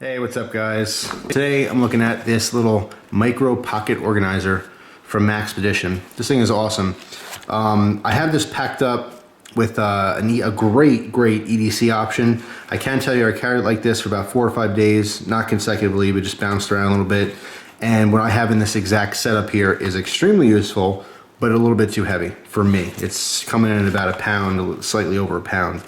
Hey, what's up guys? Today I'm looking at this little micro pocket organizer from Maxpedition. This thing is awesome. I have this packed up with a great EDC option. I can tell you I carried it like this for about 4 or 5 days, not consecutively, but just bounced around a little bit. And what I have in this exact setup here is extremely useful, but a little bit too heavy for me. It's coming in at about a pound, slightly over a pound.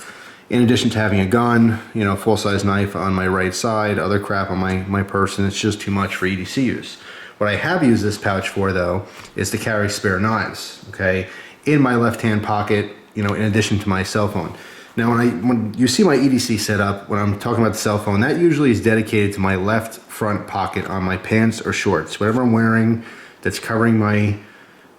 In addition to having a gun, you know, full-size knife on my right side, other crap on my person, it's just too much for EDC use. What I have used this pouch for, though, is to carry spare knives, okay, in my left-hand pocket, you know, in addition to my cell phone. Now, when you see my EDC setup, when I'm talking about the cell phone, that usually is dedicated to my left front pocket on my pants or shorts. Whatever I'm wearing that's covering my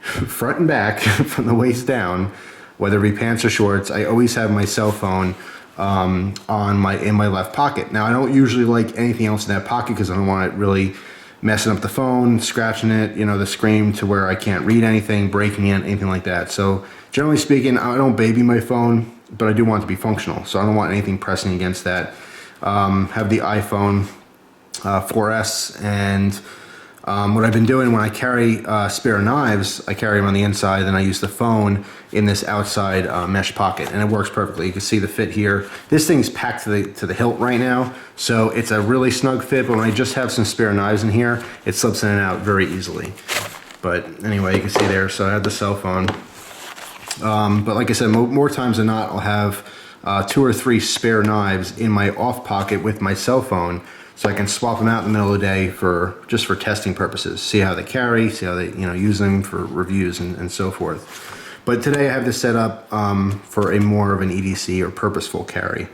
front and back from the waist down, whether it be pants or shorts, I always have my cell phone in my left pocket. Now, I don't usually like anything else in that pocket because I don't want it really messing up the phone, scratching it, you know, the screen to where I can't read anything, breaking it, anything like that. So generally speaking, I don't baby my phone, but I do want it to be functional. So I don't want anything pressing against that. Have the iPhone 4S, and what I've been doing when I carry spare knives, I carry them on the inside, then I use the phone in this outside mesh pocket, and it works perfectly. You can see the fit here. This thing's packed to the hilt right now, so it's a really snug fit, but when I just have some spare knives in here, it slips in and out very easily. But anyway, you can see there, so I have the cell phone. But like I said, more times than not, I'll have 2 or 3 spare knives in my off pocket with my cell phone, so I can swap them out in the middle of the day just for testing purposes. See how they carry, see how they use them for reviews and so forth. But today I have this set up for a more of an EDC or purposeful carry.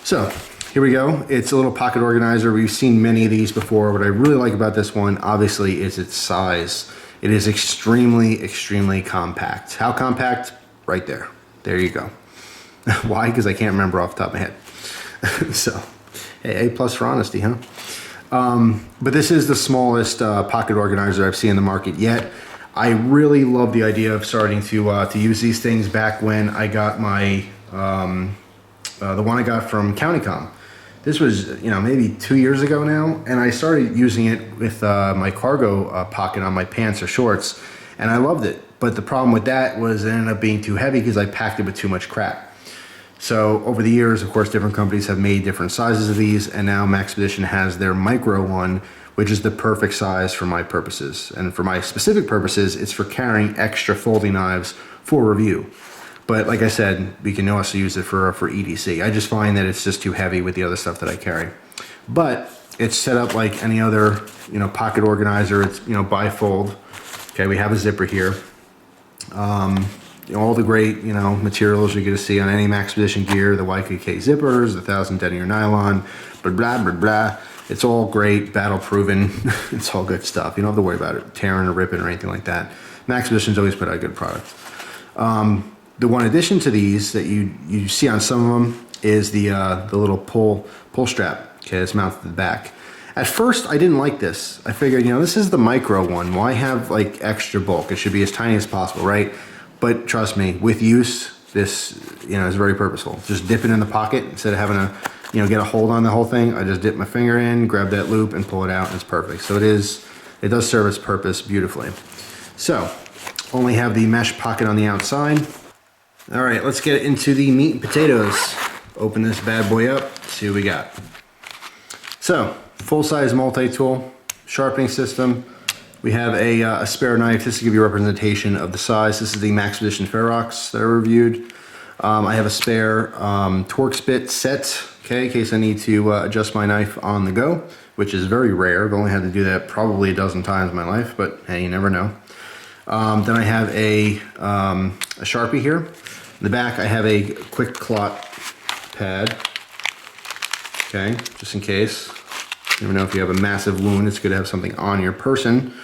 So here we go. It's a little pocket organizer. We've seen many of these before. What I really like about this one, obviously, is its size. It is extremely compact. How compact? Right there. There you go. Why? Because I can't remember off the top of my head. So. A plus for honesty, huh? But this is the smallest pocket organizer I've seen in the market yet. I really love the idea of starting to use these things back when I got my, the one I got from CountyCom. This was, maybe 2 years ago now, and I started using it with my cargo pocket on my pants or shorts, and I loved it. But the problem with that was it ended up being too heavy because I packed it with too much crap. So over the years, of course, different companies have made different sizes of these, and now Maxpedition has their micro one, which is the perfect size for my purposes. And for my specific purposes, it's for carrying extra folding knives for review. But like I said, we can also use it for EDC. I just find that it's just too heavy with the other stuff that I carry. But it's set up like any other, pocket organizer. It's, bifold. Okay, we have a zipper here. All the great, materials you're going to see on any Maxpedition gear, the YKK zippers, the 1000 denier nylon, blah. It's all great, battle proven. It's all good stuff. You don't have to worry about it tearing or ripping or anything like that. Maxpedition's always put out a good product. The one addition to these that you see on some of them is the little pull strap. Okay, it's mounted to the back. At first, I didn't like this. I figured, this is the micro one. Why have like extra bulk? It should be as tiny as possible, right? But trust me, with use, this is very purposeful. Just dip it in the pocket instead of having to get a hold on the whole thing. I just dip my finger in, grab that loop, and pull it out, and it's perfect. So it does serve its purpose beautifully. So only have the mesh pocket on the outside. All right, let's get into the meat and potatoes. Open this bad boy up, see what we got. So full-size multi-tool, sharpening system. We have a spare knife. This will give you a representation of the size. This is the Maxpedition Ferox that I reviewed. I have a spare Torx bit set, okay, in case I need to adjust my knife on the go, which is very rare. I've only had to do that probably a dozen times in my life, but hey, you never know. Then I have a Sharpie here. In the back, I have a quick clot pad, okay, just in case. You never know if you have a massive wound, it's good to have something on your person.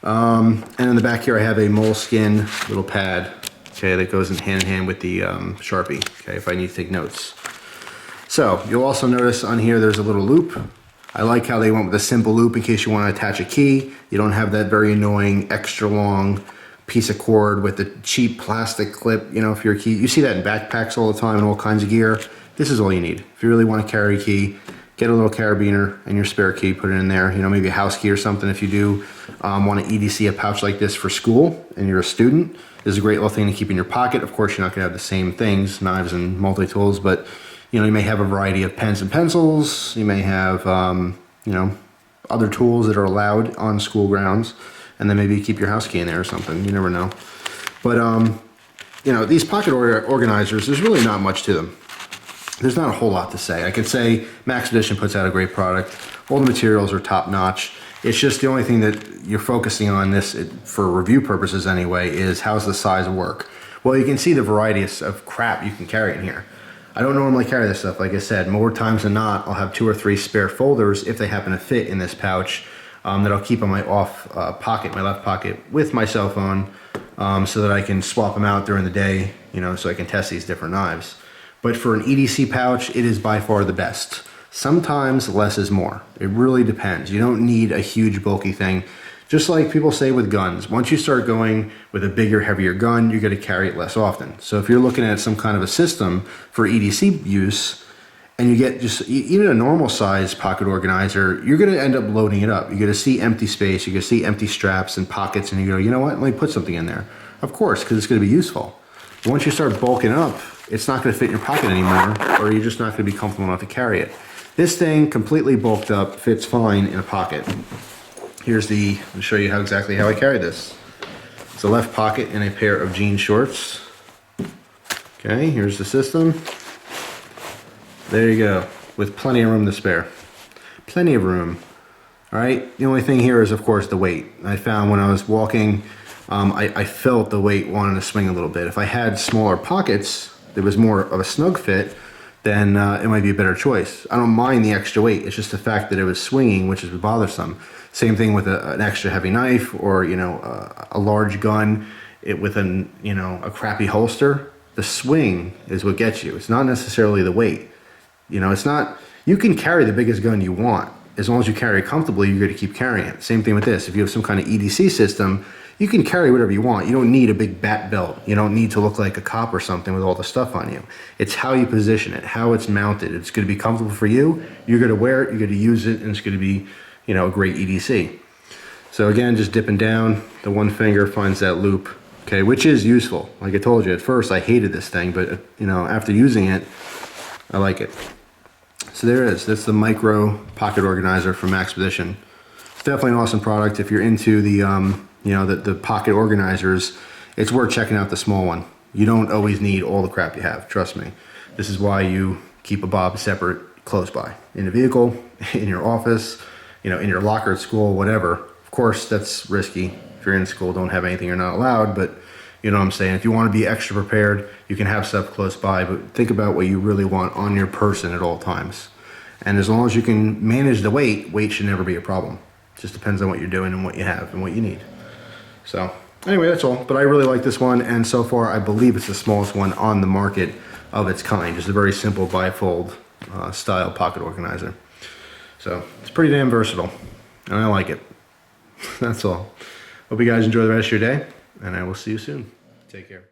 And in the back here, I have a moleskin little pad, okay, that goes hand in hand with the Sharpie, okay, if I need to take notes. So you'll also notice on here there's a little loop. I like how they went with a simple loop in case you want to attach a key. You don't have that very annoying extra long piece of cord with the cheap plastic clip, for your key. You see that in backpacks all the time and all kinds of gear. This is all you need. If you really want to carry a key, get a little carabiner and your spare key, put it in there, you know, maybe a house key or something. If you do want to EDC a pouch like this for school and you're a student, this is a great little thing to keep in your pocket. Of course, you're not going to have the same things, knives and multi-tools, but you know, you may have a variety of pens and pencils. You may have, you know, other tools that are allowed on school grounds, and then maybe you keep your house key in there or something. You never know. But, you know, these pocket organizers, there's really not much to them. There's not a whole lot to say. I could say Maxpedition puts out a great product. All the materials are top notch. It's just the only thing that you're focusing on this, for review purposes anyway, is how's the size work. Well, you can see the variety of crap you can carry in here. I don't normally carry this stuff. Like I said, more times than not, I'll have 2 or 3 spare folders if they happen to fit in this pouch that I'll keep on my pocket, my left pocket, with my cell phone, so that I can swap them out during the day, you know, so I can test these different knives. But for an EDC pouch, it is by far the best. Sometimes less is more. It really depends. You don't need a huge bulky thing. Just like people say with guns, once you start going with a bigger, heavier gun, you're going to carry it less often. So if you're looking at some kind of a system for EDC use, and you get just even a normal size pocket organizer, you're going to end up loading it up. You're going to see empty space, you're going to see empty straps and pockets, and you go, you know what, let me put something in there. Of course, because it's going to be useful. But once you start bulking up, it's not going to fit in your pocket anymore, or you're just not going to be comfortable enough to carry it. This thing, completely bulked up, fits fine in a pocket. Here's I'll show you exactly how I carry this. It's a left pocket in a pair of jean shorts. Okay, here's the system. There you go, with plenty of room to spare. Plenty of room. All right, the only thing here is, of course, the weight. I found when I was walking, I felt the weight wanted to swing a little bit. If I had smaller pockets, there was more of a snug fit, then it might be a better choice. I don't mind the extra weight. It's just the fact that it was swinging, which is bothersome. Same thing with an extra heavy knife, or you know, a large gun with a crappy holster. The swing is what gets you. It's not necessarily the weight. You know, it's not. You can carry the biggest gun you want as long as you carry it comfortably. You're going to keep carrying it. Same thing with this. If you have some kind of EDC system, you can carry whatever you want. You don't need a big bat belt. You don't need to look like a cop or something with all the stuff on you. It's how you position it, how it's mounted. It's going to be comfortable for you. You're going to wear it, you're going to use it, and it's going to be, you know, a great EDC. So again, just dipping down, the one finger finds that loop, okay, which is useful. Like I told you, at first I hated this thing, but you know, after using it, I like it. So there it is. That's the micro pocket organizer from Maxpedition. It's definitely an awesome product. If you're into the you know, the pocket organizers, it's worth checking out the small one. You don't always need all the crap you have, trust me. This is why you keep a bob separate close by. In the vehicle, in your office, you know, in your locker at school, whatever. Of course, that's risky. If you're in school, don't have anything you're not allowed, but you know what I'm saying? If you want to be extra prepared, you can have stuff close by, but think about what you really want on your person at all times. And as long as you can manage the weight should never be a problem. It just depends on what you're doing and what you have and what you need. So anyway, that's all. But I really like this one, and so far I believe it's the smallest one on the market of its kind. Just a very simple bifold style pocket organizer. So it's pretty damn versatile, and I like it. That's all. Hope you guys enjoy the rest of your day, and I will see you soon. Take care.